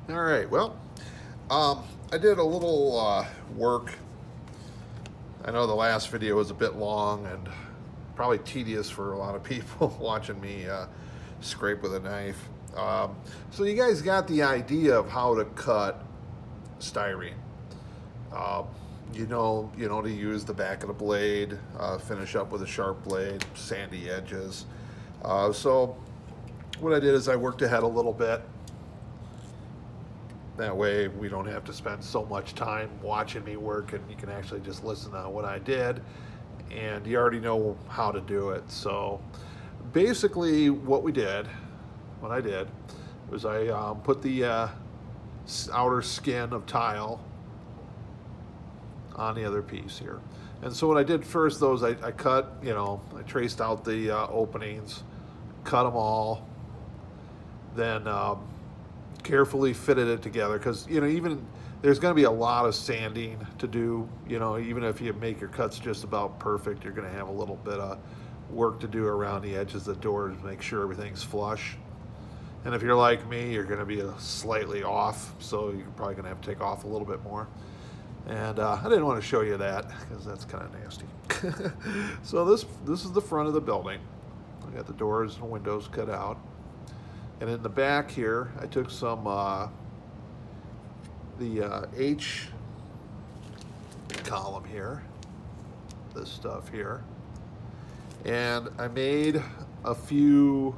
All right, well, I did a little work. I know the last video was a bit long and probably tedious for a lot of people watching me scrape with a knife. So you guys got the idea of how to cut styrene. Um, you know to use the back of the blade, finish up with a sharp blade, sandy edges. So what I did is I worked ahead a little bit. That way we don't have to spend so much time watching me work, and you can actually just listen to what I did, and you already know how to do it. So basically what I did was I put the outer skin of tile on the other piece here. And so what I did first, though, is I cut, I traced out the openings, cut them all, then carefully fitted it together because even there's going to be a lot of sanding to do. Even if you make your cuts just about perfect, you're going to have a little bit of work to do around the edges of the doors, make sure everything's flush. And if you're like me, you're going to be slightly off, so you're probably going to have to take off a little bit more. And I didn't want to show you that because that's kind of nasty. So this is the front of the building. I got the doors and windows cut out. And in the back here, I took some the H column here, this stuff here, and I made a few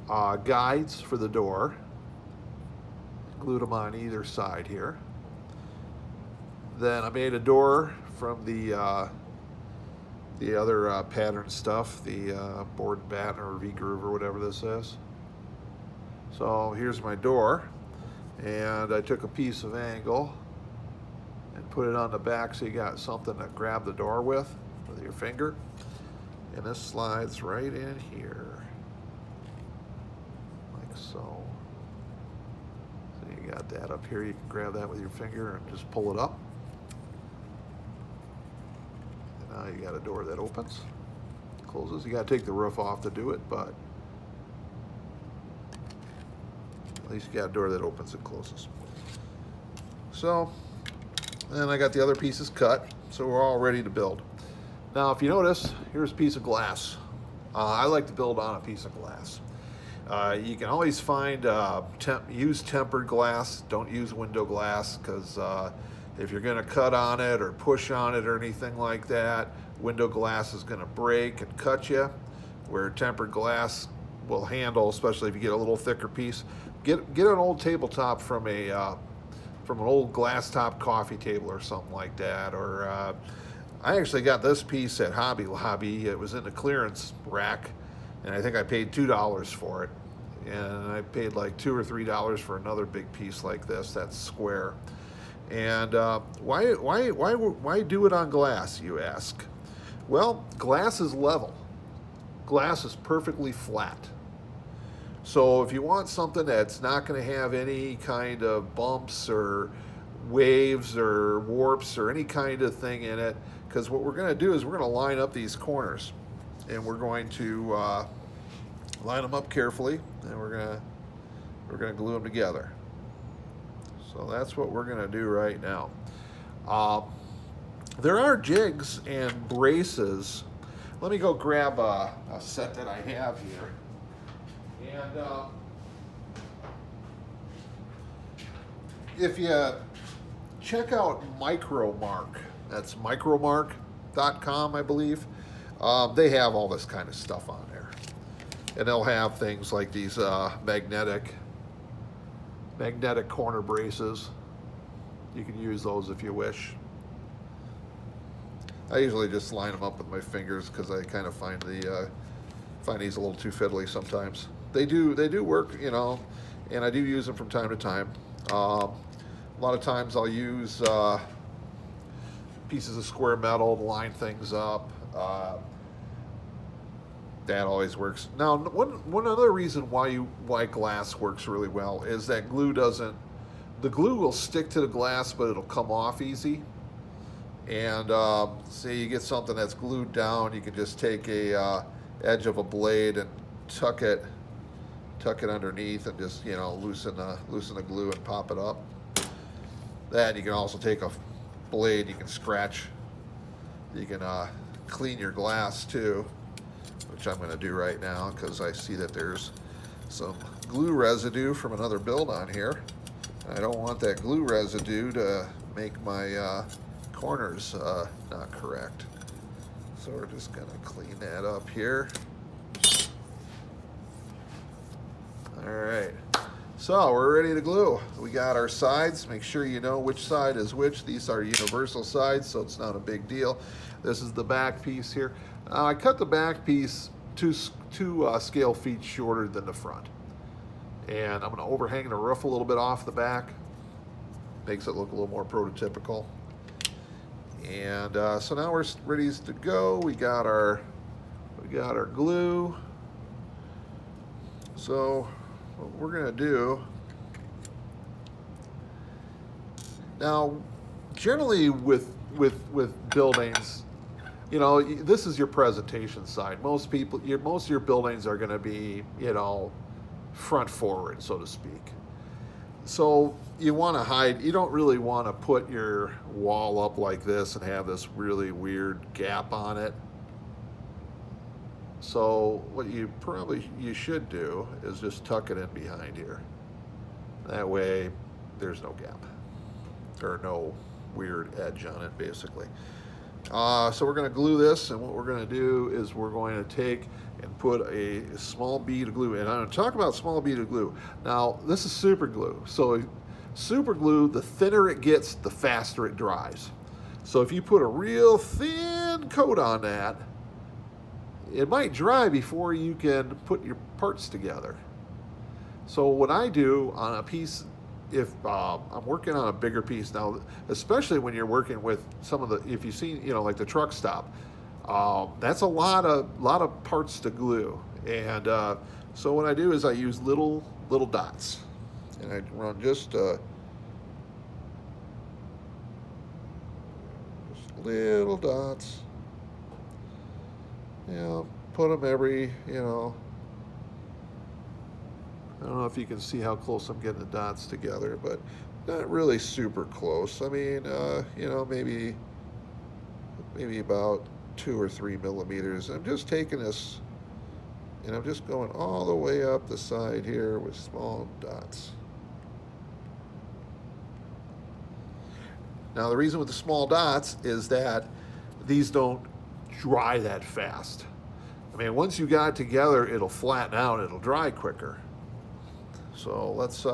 guides for the door, glued them on either side here. Then I made a door from the other pattern stuff, the board and batten or V-groove or whatever this is. So here's my door, and I took a piece of angle and put it on the back so you got something to grab the door with your finger. And this slides right in here, like so. So you got that up here, you can grab that with your finger and just pull it up. And now you got a door that opens, closes. You gotta take the roof off to do it, but at least you got a door that opens and closes. So, then I got the other pieces cut, so we're all ready to build. Now, if you notice, here's a piece of glass. I like to build on a piece of glass. You can always find use tempered glass. Don't use window glass because if you're going to cut on it or push on it or anything like that, window glass is going to break and cut you. Where tempered glass will handle, especially if you get a little thicker piece. Get an old tabletop from an old glass top coffee table or something like that. Or I actually got this piece at Hobby Lobby. It was in the clearance rack, and I think I paid $2 for it. And I paid like $2 or $3 for another big piece like this that's square. And why do it on glass, you ask? Well, glass is level. Glass is perfectly flat. So if you want something that's not going to have any kind of bumps or waves or warps or any kind of thing in it, because what we're going to do is we're going to line up these corners, and we're going to line them up carefully, and we're going to glue them together. So that's what we're going to do right now. There are jigs and braces. Let me go grab a set that I have here. And if you check out Micromark, that's micromark.com, I believe, they have all this kind of stuff on there. And they'll have things like these magnetic corner braces. You can use those if you wish. I usually just line them up with my fingers because I kind of find these a little too fiddly sometimes. They do work, and I do use them from time to time. A lot of times I'll use pieces of square metal to line things up. That always works. Now, one other reason why glass works really well is that the glue will stick to the glass, but it'll come off easy. And say you get something that's glued down, you can just take a edge of a blade and tuck it tuck it underneath and just, you know, loosen the glue and pop it up. That you can also take a blade, you can scratch, you can clean your glass too, which I'm going to do right now because I see that there's some glue residue from another build on here. I don't want that glue residue to make my corners not correct. So we're just going to clean that up here. All right. So we're ready to glue. We got our sides. Make sure you know which side is which. These are universal sides, so it's not a big deal. This is the back piece here. I cut the back piece two scale feet shorter than the front. And I'm going to overhang the roof a little bit off the back. Makes it look a little more prototypical. And so now we're ready to go. We got our glue. So what we're going to do now, generally with buildings, you know, this is your presentation side. Most of your buildings are going to be, you know, front forward, so to speak. So you want to hide, you don't really want to put your wall up like this and have this really weird gap on it. So what you should do is just tuck it in behind here. That way there's no gap or no weird edge on it, basically. So we're going to glue this, and what we're going to do is we're going to take and put a small bead of glue in. I'm going to talk about small bead of glue. Now, this is super glue. So super glue, the thinner it gets, the faster it dries. So if you put a real thin coat on that, it might dry before you can put your parts together. So what I do on a piece, if I'm working on a bigger piece now, especially when you're working with some of the, if you see, you know, like the truck stop, that's a lot of parts to glue. And so what I do is I use little dots, and I run just little dots. You know, put them every, you know, I don't know if you can see how close I'm getting the dots together, but not really super close. I mean, you know, maybe about 2 or 3 millimeters. I'm just taking this, and I'm just going all the way up the side here with small dots. Now, the reason with the small dots is that these don't dry that fast. I mean, once you got it together, it'll flatten out, it'll dry quicker. So let's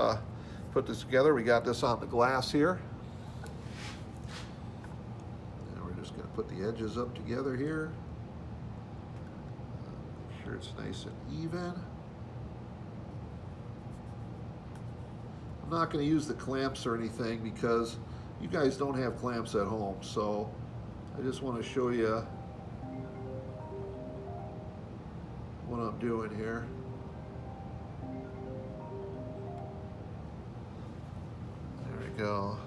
put this together. We got this on the glass here. And we're just going to put the edges up together here. Make sure it's nice and even. I'm not going to use the clamps or anything because you guys don't have clamps at home. So I just want to show you what I'm doing here. There we go.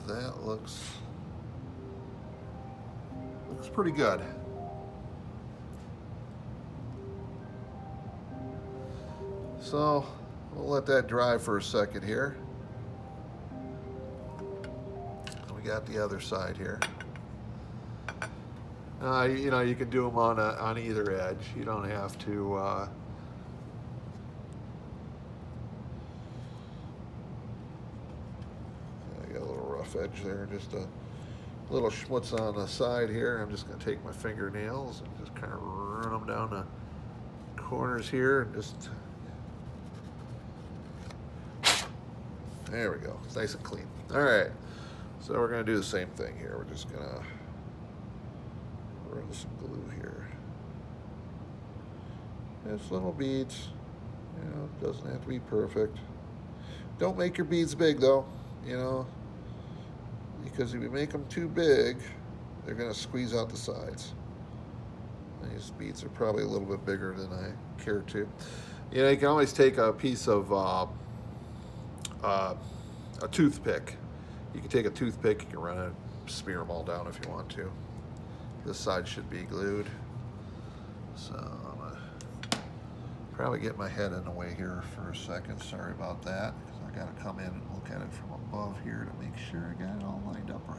That looks pretty good. So we'll let that dry for a second here. We got the other side here. You know, you can do them on either edge. You don't have to. I got a little rough edge there, just a little schmutz on the side here. I'm just going to take my fingernails and just kind of run them down the corners here, and just. There we go. It's nice and clean. All right. So we're going to do the same thing here. We're just going to run some glue here. Just little beads. You know, it doesn't have to be perfect. Don't make your beads big though, you know, because if you make them too big, they're going to squeeze out the sides. These beads are probably a little bit bigger than I care to. You know, you can always take a piece of a toothpick. You can take a toothpick, you can run it, smear them all down if you want to. This side should be glued. So I'm gonna Probably get my head in the way here for a second. Sorry about that, because I got to come in and look at it from above here to make sure I got it all lined up right.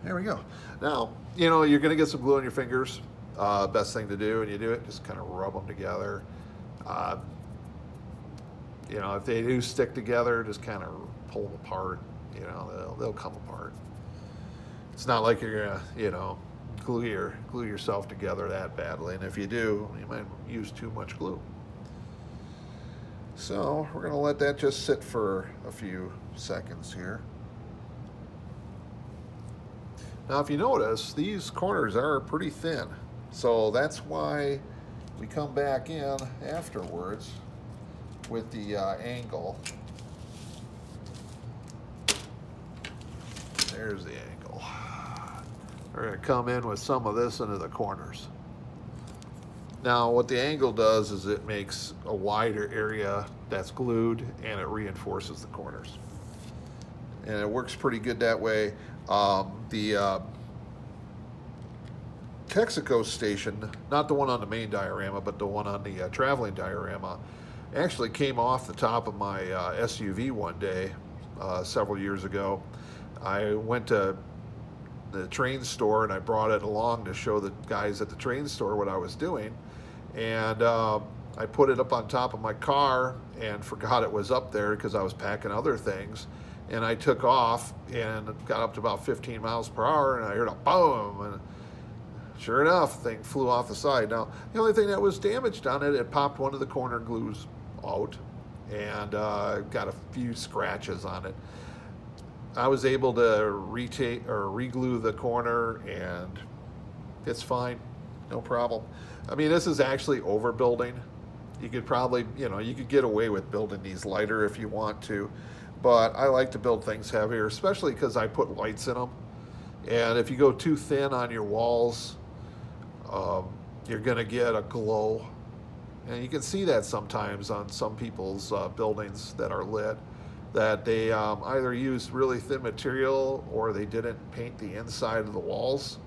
There we go. Now, you know, you're going to get some glue on your fingers. Best thing to do when you do it, just kind of rub them together. You know, if they do stick together, just kind of pull them apart. You know, they'll come apart. It's not like you're gonna, you know, glue yourself together that badly. And if you do, you might use too much glue. So we're gonna let that just sit for a few seconds here. Now, if you notice, these corners are pretty thin. So that's why we come back in afterwards with the angle. There's the angle. We're going to come in with some of this into the corners. Now, what the angle does is it makes a wider area that's glued, and it reinforces the corners. And it works pretty good that way. The Texaco station, not the one on the main diorama, but the one on the traveling diorama, actually came off the top of my SUV one day several years ago. I went to the train store and I brought it along to show the guys at the train store what I was doing. And I put it up on top of my car and forgot it was up there because I was packing other things. And I took off and got up to about 15 miles per hour, and I heard a boom, and sure enough, the thing flew off the side. Now, the only thing that was damaged on it, it popped one of the corner glues out and got a few scratches on it. I was able to re-glue the corner, and it's fine, no problem. I mean, this is actually overbuilding. You could probably, you know, you could get away with building these lighter if you want to, but I like to build things heavier, especially because I put lights in them. And if you go too thin on your walls, you're going to get a glow. And you can see that sometimes on some people's buildings that are lit, that they either used really thin material or they didn't paint the inside of the walls.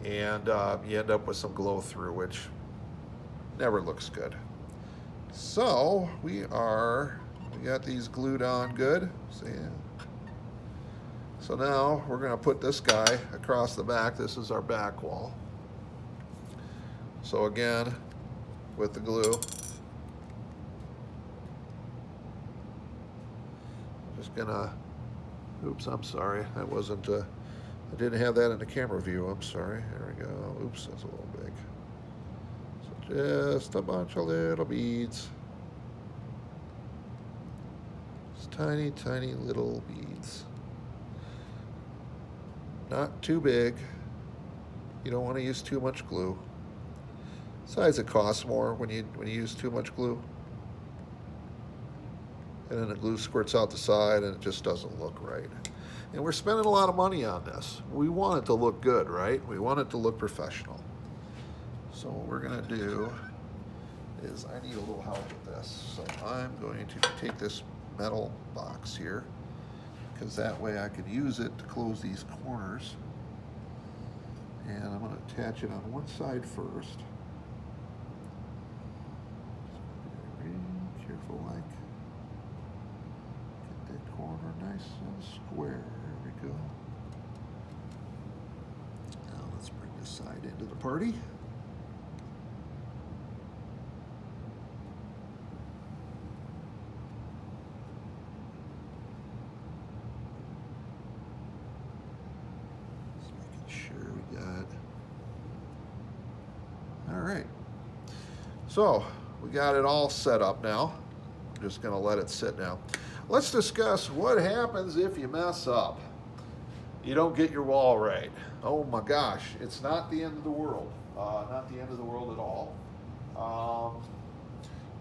And you end up with some glow through, which never looks good. So we got these glued on good. See? So now we're going to put this guy across the back. This is our back wall. So again, with the glue, just gonna, oops, I'm sorry. That wasn't, I didn't have that in the camera view. I'm sorry. There we go. Oops, that's a little big. So just a bunch of little beads. Just tiny, tiny little beads. Not too big. You don't want to use too much glue. Besides, it costs more when you use too much glue. And then the glue squirts out the side and it just doesn't look right. And we're spending a lot of money on this. We want it to look good, right? We want it to look professional. So what we're gonna do is, I need a little help with this. So I'm going to take this metal box here, because that way I could use it to close these corners. And I'm gonna attach it on one side first. Careful, like, get that corner nice and square. There we go. Now let's bring this side into the party. Just making sure we got. All right. So we got it all set up now. I'm just going to let it sit now. Let's discuss what happens if you mess up. You don't get your wall right. Oh my gosh, it's not the end of the world. Not the end of the world at all.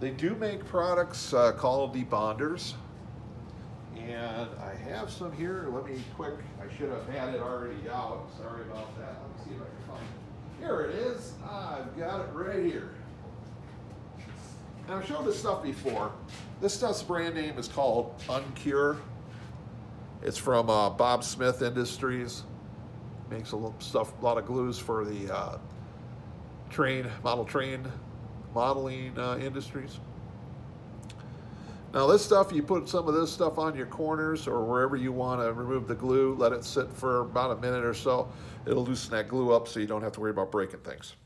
They do make products called debonders. And I have some here. Let me quick, I should have had it already out. Sorry about that. Let me see if I can find it. Here it is. I've got it right here. Now, I've shown this stuff before. This stuff's brand name is called Uncure. It's from Bob Smith Industries. Makes a lot of glues for the modeling industries. Now this stuff, you put some of this stuff on your corners or wherever you want to remove the glue. Let it sit for about a minute or so. It'll loosen that glue up so you don't have to worry about breaking things.